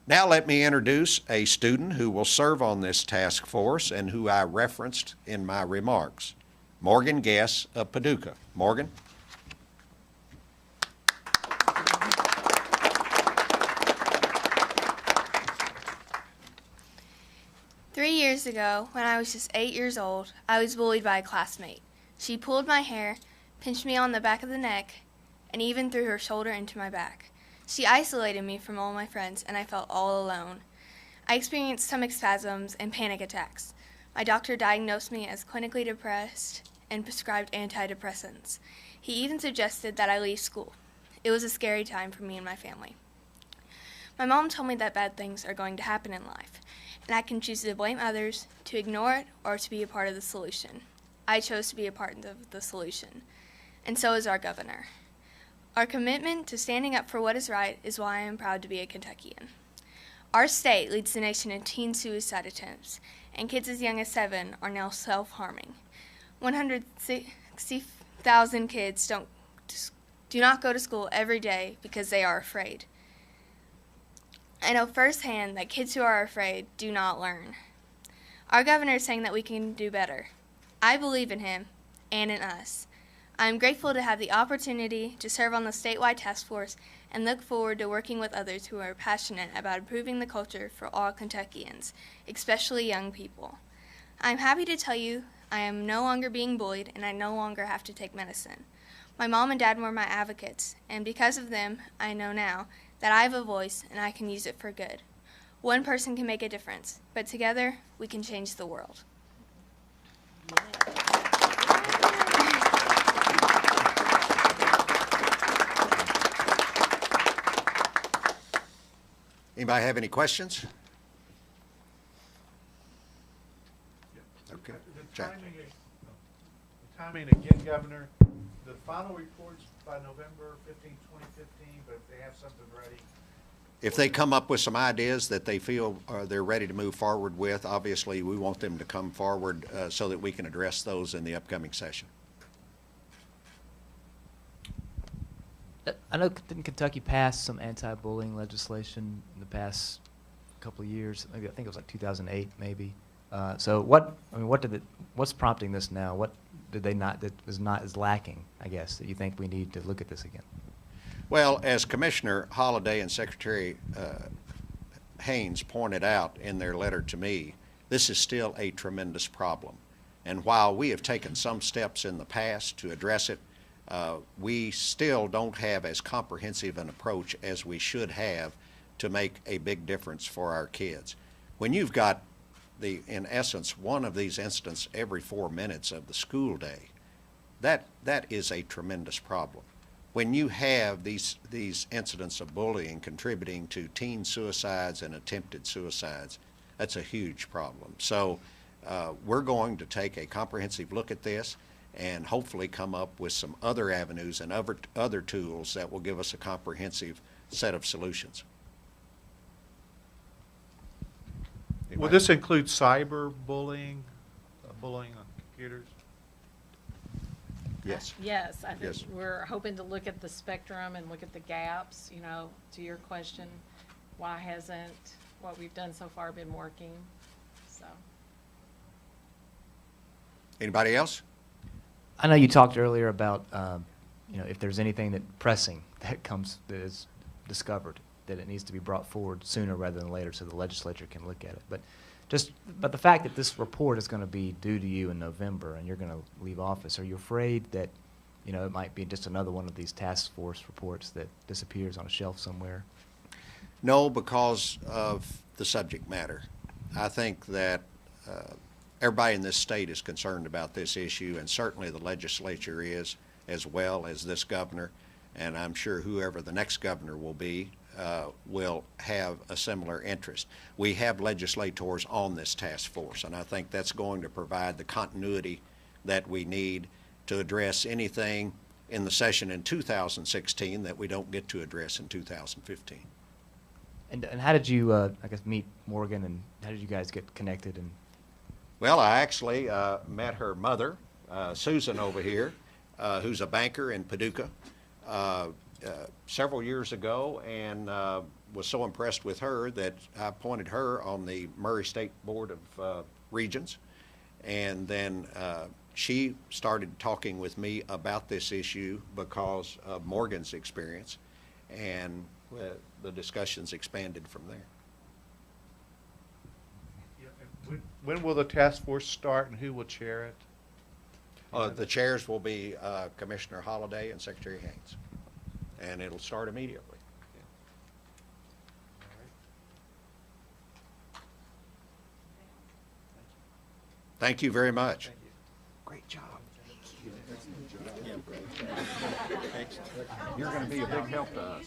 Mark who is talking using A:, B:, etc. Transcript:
A: Now let me introduce a student who will serve on this task force and who I referenced in my remarks, Morgan Guess of Paducah. Morgan.
B: 3 years ago, when I was just 8 years old, I was bullied by a classmate. She pulled my hair, pinched me on the back of the neck, and even threw her shoulder into my back. She isolated me from all my friends, and I felt all alone. I experienced stomach spasms and panic attacks. My doctor diagnosed me as clinically depressed and prescribed antidepressants. He even suggested that I leave school. It was a scary time for me and my family. My mom told me that bad things are going to happen in life, and I can choose to blame others, to ignore it, or to be a part of the solution. I chose to be a part of the solution, and so is our governor. Our commitment to standing up for what is right is why I am proud to be a Kentuckian. Our state leads the nation in teen suicide attempts, and kids as young as 7 are now self-harming. 160,000 kids do not go to school every day because they are afraid. I know firsthand that kids who are afraid do not learn. Our governor is saying that we can do better. I believe in him and in us. I am grateful to have the opportunity to serve on the statewide task force and look forward to working with others who are passionate about improving the culture for all Kentuckians, especially young people. I am happy to tell you I am no longer being bullied and I no longer have to take medicine. My mom and dad were my advocates, and because of them, I know now that I have a voice and I can use it for good. One person can make a difference, but together we can change the world.
A: Anybody have any questions? Okay.
C: The timing again, Governor, the final reports by November 15, 2015, but if they have something ready.
A: If they come up with some ideas that they feel they're ready to move forward with, obviously we want them to come forward so that we can address those in the upcoming session.
D: I know, didn't Kentucky pass some anti-bullying legislation in the past couple of years? Maybe I think it was like 2008, maybe. So what's prompting this now? What did they not, that is lacking, I guess, that you think we need to look at this again?
A: Well, as Commissioner Holliday and Secretary Haynes pointed out in their letter to me, this is still a tremendous problem. And while we have taken some steps in the past to address it, we still don't have as comprehensive an approach as we should have to make a big difference for our kids. When you've got in essence, one of these incidents every 4 minutes of the school day, that is a tremendous problem. When you have these incidents of bullying contributing to teen suicides and attempted suicides, that's a huge problem. So we're going to take a comprehensive look at this and hopefully come up with some other avenues and other tools that will give us a comprehensive set of solutions.
C: Will this include cyber bullying, bullying on computers?
A: Yes.
E: Yes, I think
A: Yes.
E: we're hoping to look at the spectrum and look at the gaps, you know, to your question, why hasn't what we've done so far been working? So.
A: Anybody else?
D: I know you talked earlier about, if there's anything that pressing that is discovered, that it needs to be brought forward sooner rather than later so the legislature can look at it. But the fact that this report is going to be due to you in November and you're going to leave office, are you afraid that, it might be just another one of these task force reports that disappears on a shelf somewhere?
A: No, because of the subject matter. I think that everybody in this state is concerned about this issue, and certainly the legislature is, as well as this governor, and I'm sure whoever the next governor will be will have a similar interest. We have legislators on this task force, and I think that's going to provide the continuity that we need to address anything in the session in 2016 that we don't get to address in 2015.
D: And how did you, meet Morgan, and how did you guys get connected? And
A: Well, I actually met her mother, Susan over here, who's a banker in Paducah. several years ago and was so impressed with her that I appointed her on the Murray State Board of Regents. And then she started talking with me about this issue because of Morgan's experience, and the discussions expanded from there.
C: Yeah, and when will the task force start and who will chair it?
A: The chairs will be Commissioner Holliday and Secretary Haynes, and it'll start immediately. Thank you very much.
C: Thank you.
A: Great job. You're going to be a big help to us.